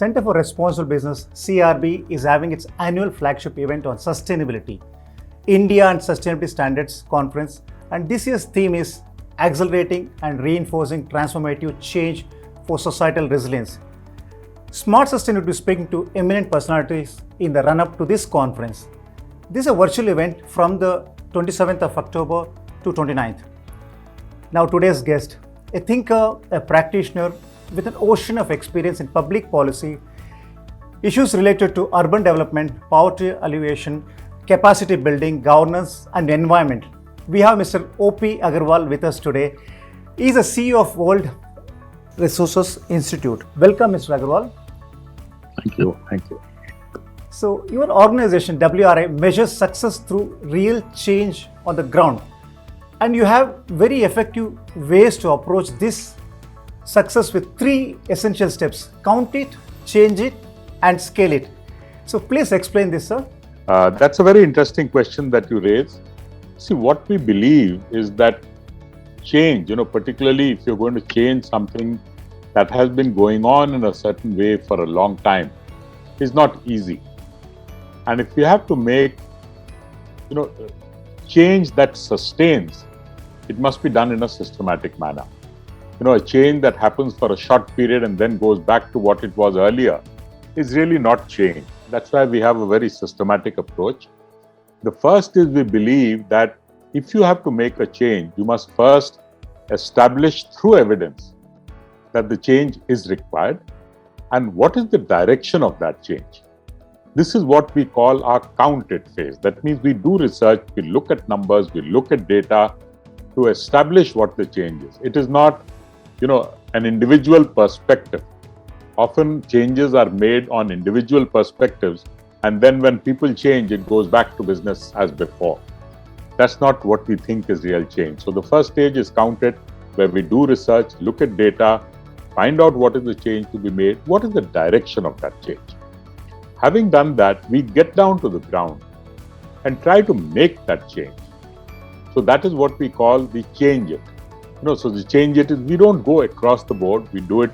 Center for Responsible Business, CRB, is having its annual flagship event on sustainability, India and Sustainability Standards Conference, and this year's theme is Accelerating and Reinforcing Transformative Change for Societal Resilience. Smart Sustain will be speaking to eminent personalities in the run-up to this conference. This is a virtual event from the 27th of October to 29th. Now today's guest, a thinker, a practitioner with an ocean of experience in public policy, issues related to urban development, poverty alleviation, capacity building, governance and environment. We have Mr. O.P. Agarwal with us today. He is the CEO of World Resources Institute. Welcome, Mr. Agarwal. Thank you. Thank you. So, your organization, WRI, measures success through real change on the ground. And you have very effective ways to approach this success with three essential steps: count it, change it, and scale it. So, please explain this, sir. That's a very interesting question that you raise. See, what we believe is that change, particularly if you're going to change something that has been going on in a certain way for a long time, is not easy. And if you have to make, change that sustains, it must be done in a systematic manner. A change that happens for a short period and then goes back to what it was earlier is really not change. That's why we have a very systematic approach. The first is we believe that if you have to make a change, you must first establish through evidence that the change is required and what is the direction of that change. This is what we call our count it phase. That means we do research, we look at numbers, we look at data to establish what the change is. It is not, an individual perspective. Often changes are made on individual perspectives, and then when people change, it goes back to business as before. That's not what we think is real change. So the first stage is count it, where we do research, look at data, find out what is the change to be made, what is the direction of that change. Having done that, we get down to the ground and try to make that change. So that is what we call the change it. So the change it is we don't go across the board, we do it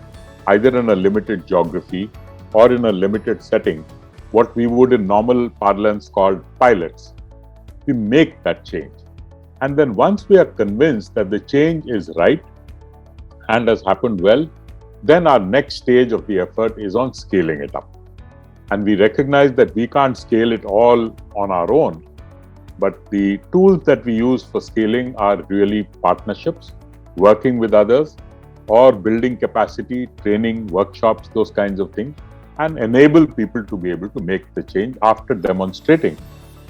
either in a limited geography or in a limited setting, what we would in normal parlance call pilots. We make that change. And then once we are convinced that the change is right and has happened well, then our next stage of the effort is on scaling it up. And we recognize that we can't scale it all on our own, but the tools that we use for scaling are really partnerships, working with others, or building capacity, training, workshops, those kinds of things, and enable people to be able to make the change after demonstrating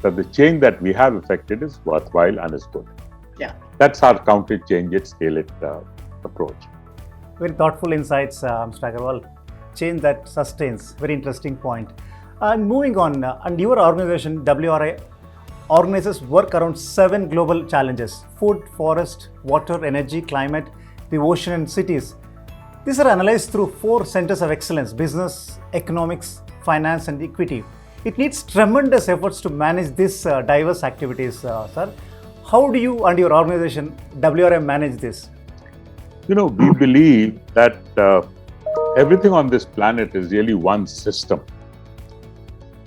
that the change that we have effected is worthwhile and is good. Yeah. That's our count it, change it, scale it approach. Very thoughtful insights, Mr. Agarwal. Change that sustains. Very interesting point. And moving on, and your organization, WRI, organizes work around 7 global challenges: food, forest, water, energy, climate, the ocean and cities. These are analyzed through 4 centers of excellence: business, economics, finance and equity. It needs tremendous efforts to manage these diverse activities, sir. How do you and your organization, WRI, manage this? We believe that everything on this planet is really one system.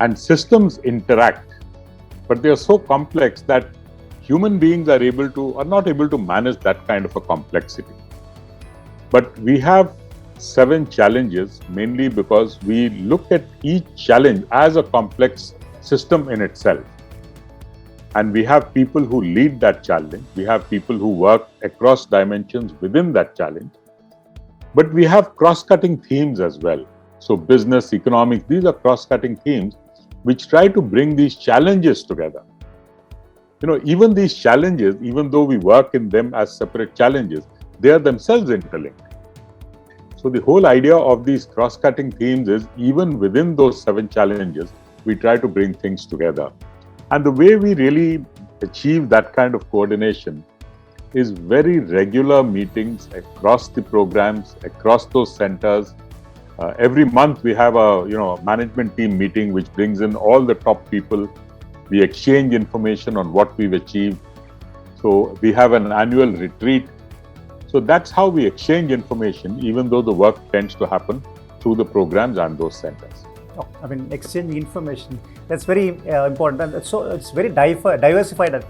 And systems interact, but they are so complex that human beings are not able to manage that kind of a complexity. But we have 7 challenges, mainly because we look at each challenge as a complex system in itself. And we have people who lead that challenge. We have people who work across dimensions within that challenge. But we have cross-cutting themes as well. So business, economics, these are cross-cutting themes which try to bring these challenges together. Even these challenges, even though we work in them as separate challenges, they are themselves interlinked. So the whole idea of these cross-cutting themes is even within those 7 challenges, we try to bring things together. And the way we really achieve that kind of coordination is very regular meetings across the programs, across those centers. Every month we have a management team meeting which brings in all the top people. We exchange information on what we've achieved. So we have an annual retreat. So that's how we exchange information, even though the work tends to happen through the programs and those centers. Oh, I mean, exchanging information, that's very important. And so it's very diversified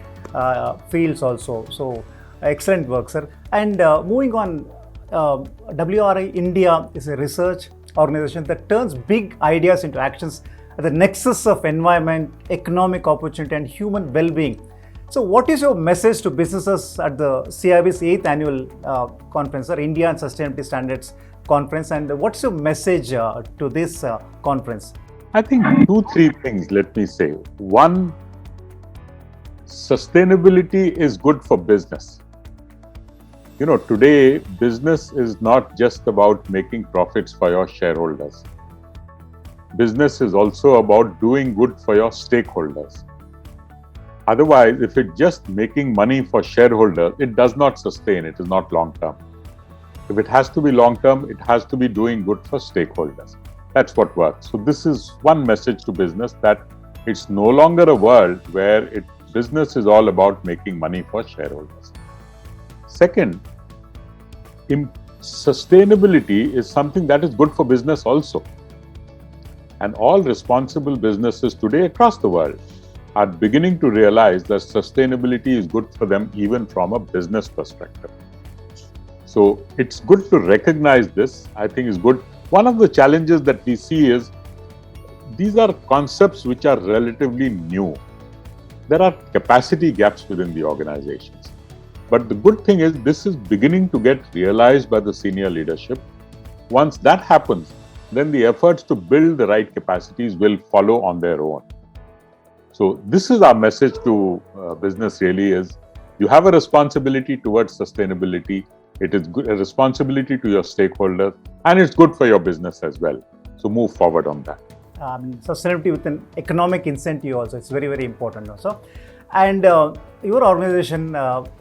fields also. So excellent work, sir. And moving on, WRI India is a research organization that turns big ideas into actions at the nexus of environment, economic opportunity, and human well-being. So what is your message to businesses at the CIB's 8th annual conference, or India and Sustainability Standards Conference, and what's your message to this conference? I think 2-3 things, let me say. One, sustainability is good for business. You know, today, business is not just about making profits for your shareholders. Business is also about doing good for your stakeholders. Otherwise, if it's just making money for shareholders, it does not sustain, it is not long term. If it has to be long term, it has to be doing good for stakeholders. That's what works. So this is one message to business, that it's no longer a world where business is all about making money for shareholders. Second, sustainability is something that is good for business also. And all responsible businesses today across the world are beginning to realize that sustainability is good for them even from a business perspective. So it's good to recognize this. I think is good. One of the challenges that we see is these are concepts which are relatively new. There are capacity gaps within the organizations. But the good thing is this is beginning to get realized by the senior leadership. Once that happens, then the efforts to build the right capacities will follow on their own. So this is our message to business really is, you have a responsibility towards sustainability. It is a responsibility to your stakeholders, and it's good for your business as well. So move forward on that. Sustainability with an economic incentive also, it's very, very important also. And your organization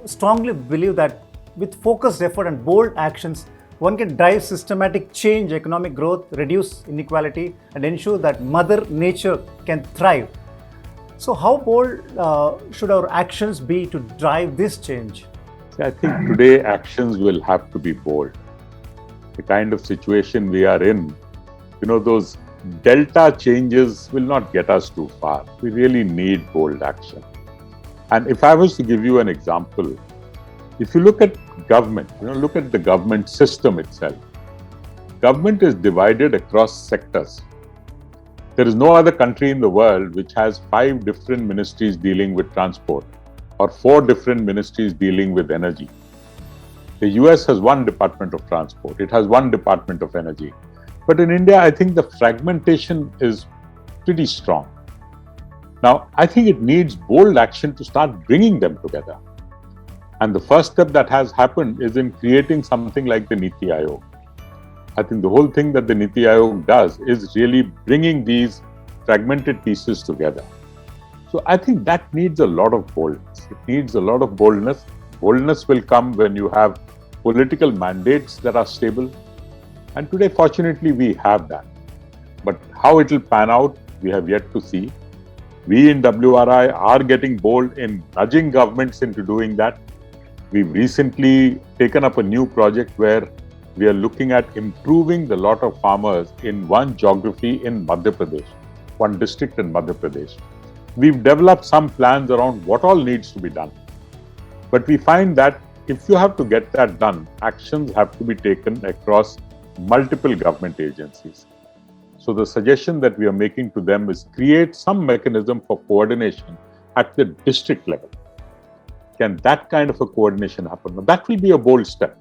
strongly believe that with focused effort and bold actions, one can drive systematic change, economic growth, reduce inequality, and ensure that Mother Nature can thrive. So how bold should our actions be to drive this change? I think today actions will have to be bold. The kind of situation we are in, those delta changes will not get us too far. We really need bold action. And if I was to give you an example, if you look at government, look at the government system itself. Government is divided across sectors. There is no other country in the world which has 5 different ministries dealing with transport, or 4 different ministries dealing with energy. The US has 1 department of transport. It has 1 department of energy. But in India, I think the fragmentation is pretty strong. Now, I think it needs bold action to start bringing them together. And the first step that has happened is in creating something like the Niti Aayog. I think the whole thing that the Niti Aayog does is really bringing these fragmented pieces together. So I think that needs a lot of boldness. It needs a lot of boldness. Boldness will come when you have political mandates that are stable. And today, fortunately, we have that. But how it will pan out, we have yet to see. We in WRI are getting bold in nudging governments into doing that. We've recently taken up a new project where we are looking at improving the lot of farmers in one geography in Madhya Pradesh, one district in Madhya Pradesh. We've developed some plans around what all needs to be done. But we find that if you have to get that done, actions have to be taken across multiple government agencies. So the suggestion that we are making to them is create some mechanism for coordination at the district level. Can that kind of a coordination happen? Now, that will be a bold step.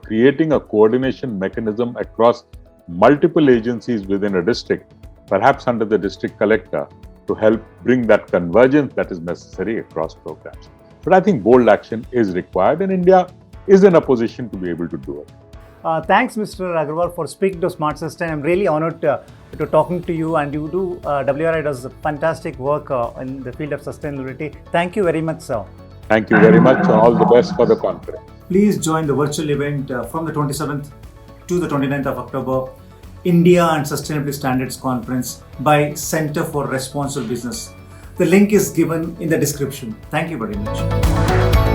Creating a coordination mechanism across multiple agencies within a district, perhaps under the district collector, to help bring that convergence that is necessary across programs. But I think bold action is required, and India is in a position to be able to do it. Thanks, Mr. Agarwal, for speaking to Smart System. I'm really honored to talking to you, and you do, WRI does fantastic work in the field of sustainability. Thank you very much, sir. Thank you very much, and all the best for the conference. Please join the virtual event from the 27th to the 29th of October, India and Sustainability Standards Conference by Center for Responsible Business. The link is given in the description. Thank you very much.